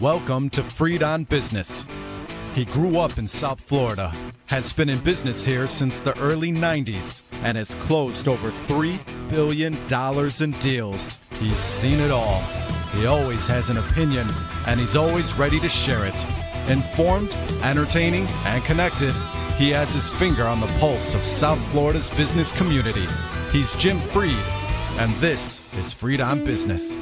Welcome to Freed on Business. He grew up in South Florida, has been in business here since the early 90s, and has closed over $3 billion in deals. He's seen it all. He always has an opinion, and he's always ready to share it. Informed, entertaining, and connected, he has his finger on the pulse of South Florida's business community. He's Jim Freed, and this is Freed on Business.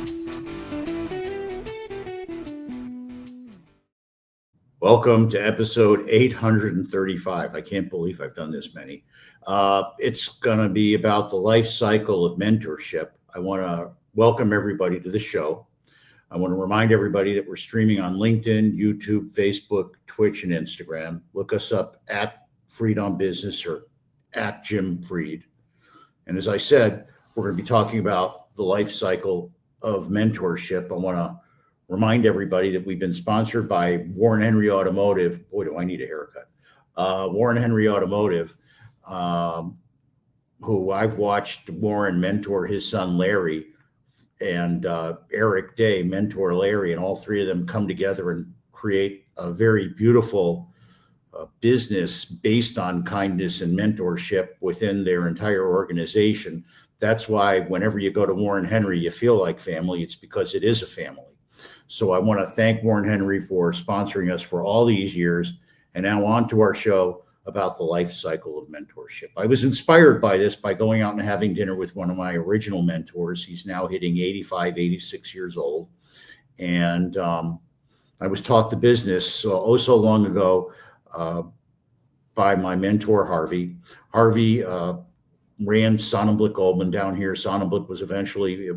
Welcome to episode 835. I can't believe I've done this many. It's going to be about the life cycle of mentorship. I want to welcome everybody to the show. I want to remind everybody that we're streaming on LinkedIn, YouTube, Facebook, Twitch, and Instagram. Look us up at Freed on Business or at Jim Freed. And as I said, we're going to be talking about the life cycle of mentorship. I want to remind everybody that we've been sponsored by Warren Henry Automotive. Boy, do I need a haircut. Warren Henry Automotive, who I've watched Warren mentor his son Larry, and Eric Day mentor Larry, and all three of them come together and create a very beautiful business based on kindness and mentorship within their entire organization. That's why whenever you go to Warren Henry, you feel like family. It's because it is a family. So I want to thank Warren Henry for sponsoring us for all these years. And now on to our show about the life cycle of mentorship. I was inspired by this by going out and having dinner with one of my original mentors. He's now hitting 85, 86 years old. And I was taught the business so long ago by my mentor, Harvey. Harvey ran Sonnenblick Goldman down here. Sonnenblick was eventually,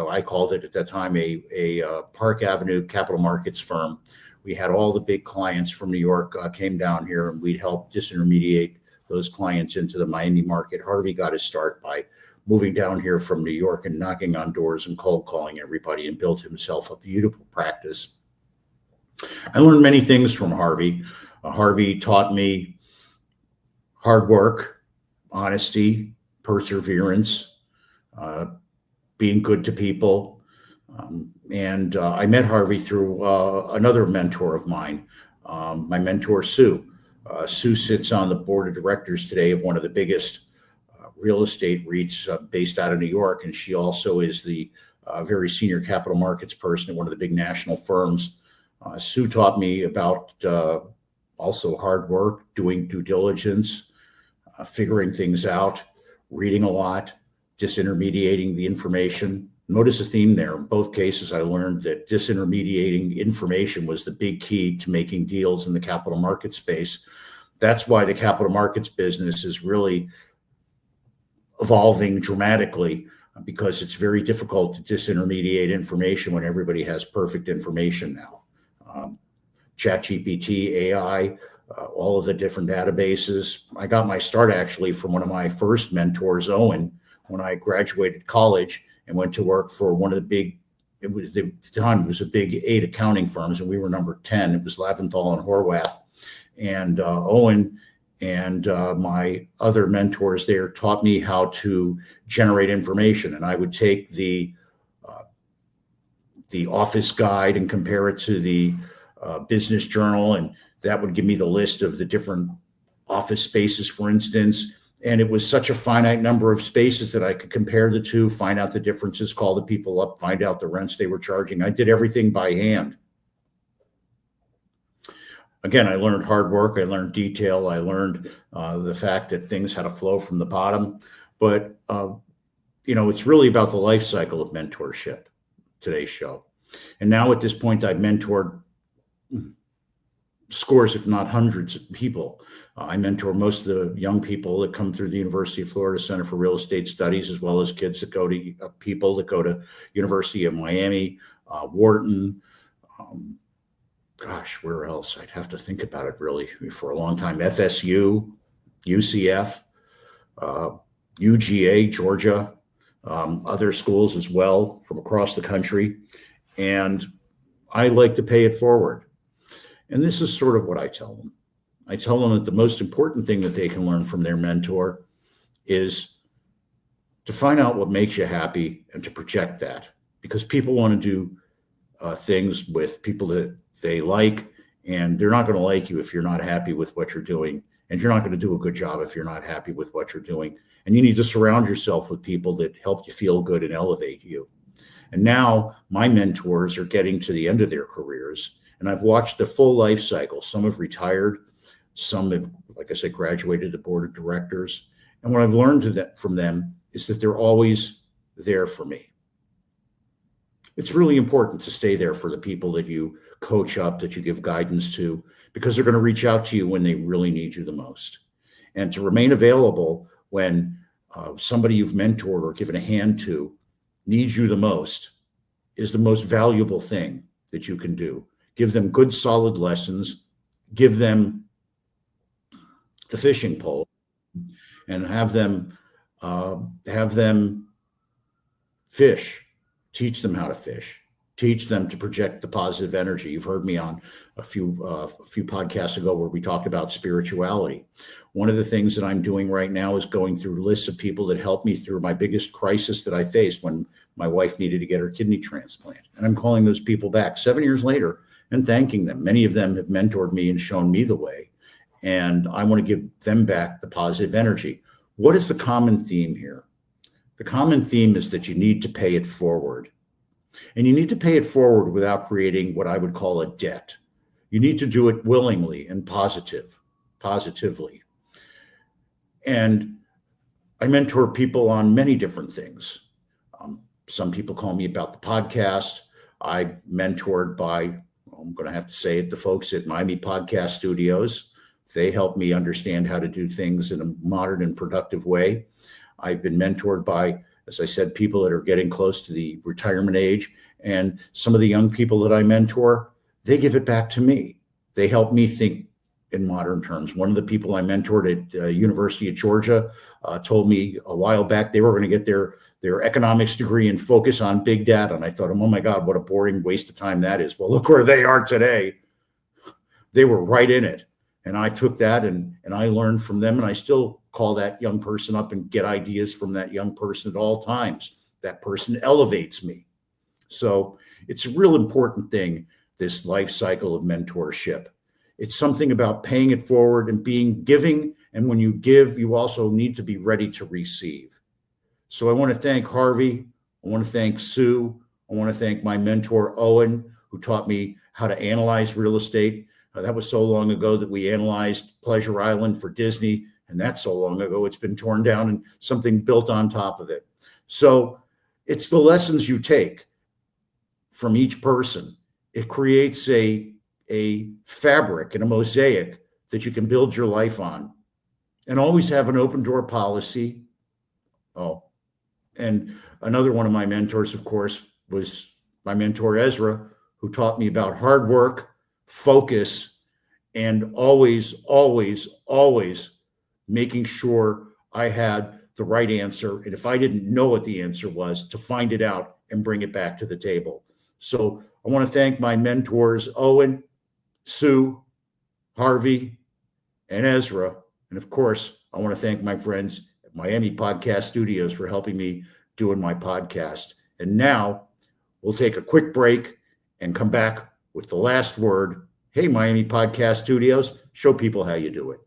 I called it at that time, a Park Avenue capital markets firm. We had all the big clients from New York came down here, and we'd help disintermediate those clients into the Miami market. Harvey got his start by moving down here from New York and knocking on doors and cold calling everybody, and built himself a beautiful practice. I learned many things from Harvey. Harvey taught me hard work, honesty, perseverance, being good to people. And I met Harvey through another mentor of mine, my mentor, Sue. Sue sits on the board of directors today of one of the biggest real estate REITs based out of New York. And she also is the very senior capital markets person at one of the big national firms. Sue taught me about also hard work, doing due diligence, figuring things out, reading a lot, disintermediating the information. Notice a theme there. In both cases, I learned that disintermediating information was the big key to making deals in the capital market space. That's why the capital markets business is really evolving dramatically, because it's very difficult to disintermediate information when everybody has perfect information now. ChatGPT, AI, all of the different databases. I got my start actually from one of my first mentors, Owen, when I graduated college and went to work for one of the big, it was a big 8 accounting firms, and we were number 10. It was Laventhal and Horwath. And Owen and my other mentors there taught me how to generate information. And I would take the office guide and compare it to the business journal, and that would give me the list of the different office spaces, for instance. And it was such a finite number of spaces that I could compare the two, find out the differences, call the people up, find out the rents they were charging. I did everything by hand. Again, I learned hard work. I learned detail. I learned the fact that things had to flow from the bottom. But, it's really about the life cycle of mentorship, today's show. And now at this point, I've mentored scores, if not hundreds of people. I mentor most of the young people that come through the University of Florida Center for Real Estate Studies, as well as kids that go to people that go to University of Miami, Wharton. Where else? I'd have to think about it really for a long time. FSU, UCF, UGA, Georgia, other schools as well from across the country. And I like to pay it forward. And this is sort of what I tell them. I tell them that the most important thing that they can learn from their mentor is to find out what makes you happy and to project that, because people want to do things with people that they like, and they're not going to like you if you're not happy with what you're doing. And you're not going to do a good job if you're not happy with what you're doing. And you need to surround yourself with people that help you feel good and elevate you. And now my mentors are getting to the end of their careers, and I've watched the full life cycle. Some have retired, some have, like I said, graduated the board of directors. And what I've learned from them is that they're always there for me. It's really important to stay there for the people that you coach up, that you give guidance to, because they're going to reach out to you when they really need you the most. And to remain available when somebody you've mentored or given a hand to needs you the most is the most valuable thing that you can do. Give them good, solid lessons, give them the fishing pole, and have them fish. Teach them how to fish. Teach them to project the positive energy. You've heard me on a few podcasts ago where we talked about spirituality. One of the things that I'm doing right now is going through lists of people that helped me through my biggest crisis that I faced when my wife needed to get her kidney transplant. And I'm calling those people back 7 years later and thanking them. Many of them have mentored me and shown me the way. And I want to give them back the positive energy. What is the common theme here? The common theme is that you need to pay it forward. And you need to pay it forward without creating what I would call a debt. You need to do it willingly and positively. And I mentor people on many different things. Some people call me about the podcast. I mentored by, I'm going to have to say it, the folks at Miami Podcast Studios. They help me understand how to do things in a modern and productive way. I've been mentored by, as I said, people that are getting close to the retirement age. And some of the young people that I mentor, they give it back to me. They help me think in modern terms. One of the people I mentored at University of Georgia told me a while back they were going to get their economics degree and focus on big data. And I thought, oh my God, what a boring waste of time that is. Well, look where they are today. They were right in it. And I took that and I learned from them. And I still call that young person up and get ideas from that young person at all times. That person elevates me. So it's a real important thing, this life cycle of mentorship. It's something about paying it forward and being giving. And when you give, you also need to be ready to receive. So I want to thank Harvey. I want to thank Sue. I want to thank my mentor, Owen, who taught me how to analyze real estate. That was so long ago that we analyzed Pleasure Island for Disney. And that's so long ago, it's been torn down and something built on top of it. So it's the lessons you take from each person. It creates a fabric and a mosaic that you can build your life on. And always have an open door policy. Oh, and another one of my mentors, of course, was my mentor, Ezra, who taught me about hard work, focus, and always making sure I had the right answer. And if I didn't know what the answer was, to find it out and bring it back to the table. So I want to thank my mentors, Owen, Sue, Harvey, and Ezra. And of course, I want to thank my friends at Miami Podcast Studios for helping me doing my podcast. And now we'll take a quick break and come back with the last word. Hey, Miami Podcast Studios, show people how you do it.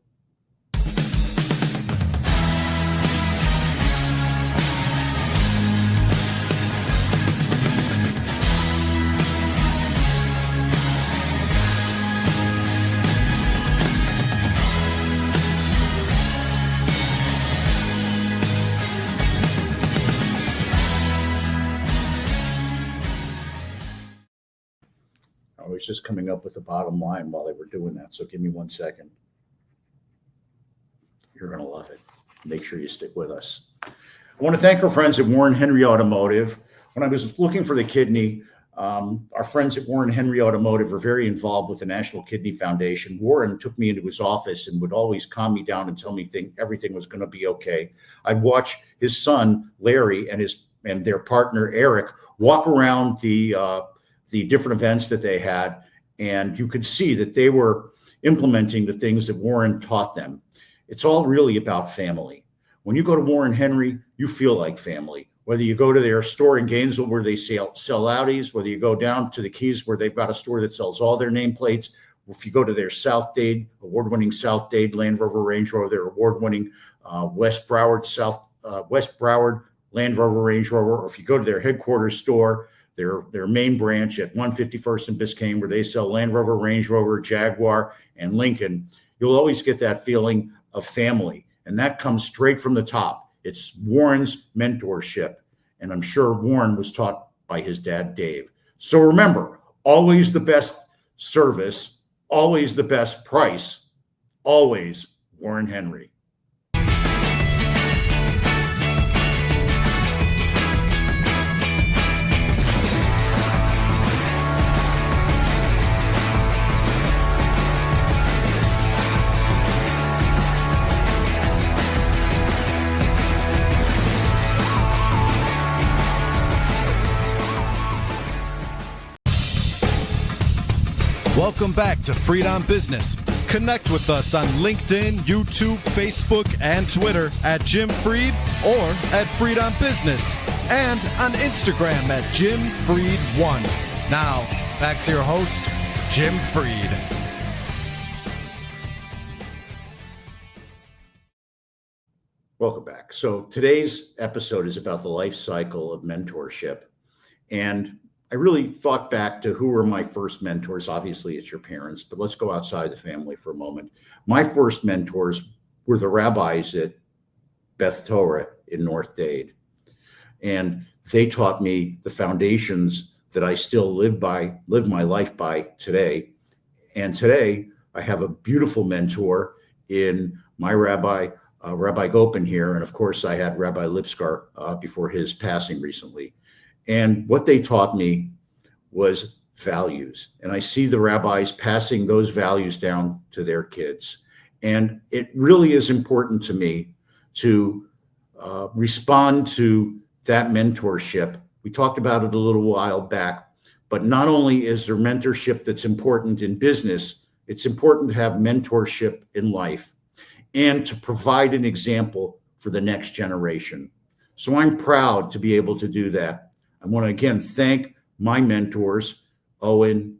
I was just coming up with the bottom line while they were doing that. So give me 1 second. You're going to love it. Make sure you stick with us. I want to thank our friends at Warren Henry Automotive. When I was looking for the kidney, our friends at Warren Henry Automotive are very involved with the National Kidney Foundation. Warren took me into his office and would always calm me down and tell me everything was going to be okay. I'd watch his son, Larry, and their partner, Eric, walk around the different events that they had, and you could see that they were implementing the things that Warren taught them. It's all really about family. When you go to Warren Henry, you feel like family. whether you go to their store in Gainesville where they sell Audis, whether you go down to the Keys where they've got a store that sells all their nameplates, if you go to their South Dade, award-winning South Dade Land Rover Range Rover, their award-winning West Broward Land Rover Range Rover, or if you go to their headquarters store, their main branch at 151st and Biscayne, where they sell Land Rover, Range Rover, Jaguar, and Lincoln, you'll always get that feeling of family. And that comes straight from the top. It's Warren's mentorship. And I'm sure Warren was taught by his dad, Dave. So remember, always the best service, always the best price, always Warren Henry. Welcome back to Freed on Business. Connect with us on LinkedIn, YouTube, Facebook, and Twitter at Jim Freed or at Freed on Business, and on Instagram at Jim Freed1. Now, back to your host, Jim Freed. Welcome back. So today's episode is about the life cycle of mentorship. And I really thought back to who were my first mentors. Obviously, it's your parents, but let's go outside the family for a moment. My first mentors were the rabbis at Beth Torah in North Dade. And they taught me the foundations that I still live my life by today. And today, I have a beautiful mentor in my Rabbi Gopin here. And of course, I had Rabbi Lipskar before his passing recently. And what they taught me was values. And I see the rabbis passing those values down to their kids. And it really is important to me to respond to that mentorship. We talked about it a little while back, but not only is there mentorship that's important in business, it's important to have mentorship in life and to provide an example for the next generation. So I'm proud to be able to do that. I want to again thank my mentors, Owen,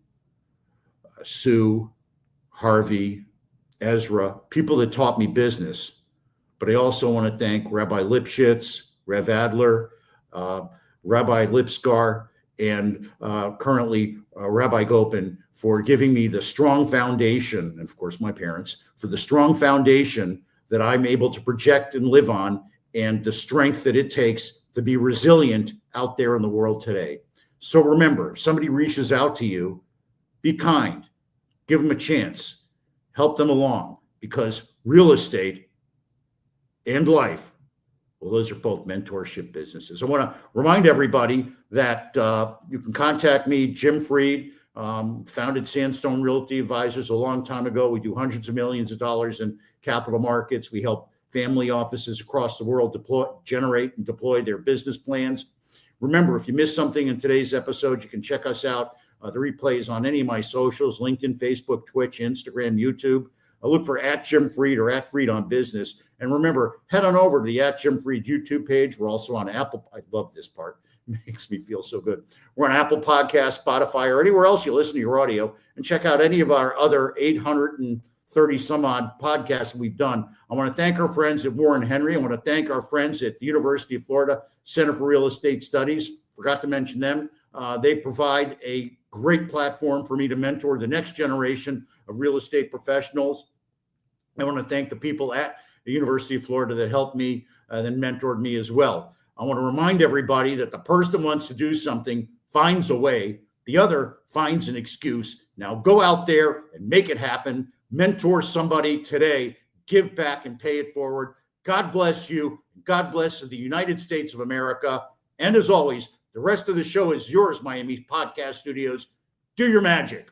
Sue, Harvey, Ezra, people that taught me business. But I also want to thank Rabbi Lipschitz, Rev Adler, Rabbi Lipskar, and currently Rabbi Gopin for giving me the strong foundation, and of course my parents, for the strong foundation that I'm able to project and live on, and the strength that it takes to be resilient out there in the world today. So remember, if somebody reaches out to you, be kind, give them a chance, help them along, because real estate and life, well, those are both mentorship businesses. I want to remind everybody that you can contact me, Jim Freed, founded Sandstone Realty Advisors a long time ago. We do hundreds of millions of dollars in capital markets. We help family offices across the world generate and deploy their business plans. Remember, if you missed something in today's episode, you can check us out. The replays on any of my socials, LinkedIn, Facebook, Twitch, Instagram, YouTube. Look for @JimFreed or @Freed on Business. And remember, head on over to the @JimFreed YouTube page. We're also on Apple. I love this part. It makes me feel so good. We're on Apple Podcasts, Spotify, or anywhere else you listen to your audio. And check out any of our other 830 some odd podcasts we've done. I want to thank our friends at Warren Henry. I want to thank our friends at the University of Florida Center for Real Estate Studies. Forgot to mention them. They provide a great platform for me to mentor the next generation of real estate professionals. I want to thank the people at the University of Florida that helped me and mentored me as well. I want to remind everybody that the person that wants to do something finds a way. The other finds an excuse. Now go out there and make it happen. Mentor somebody today, give back and pay it forward. God bless you. God bless the United States of America. And as always, the rest of the show is yours, Miami Podcast Studios. Do your magic.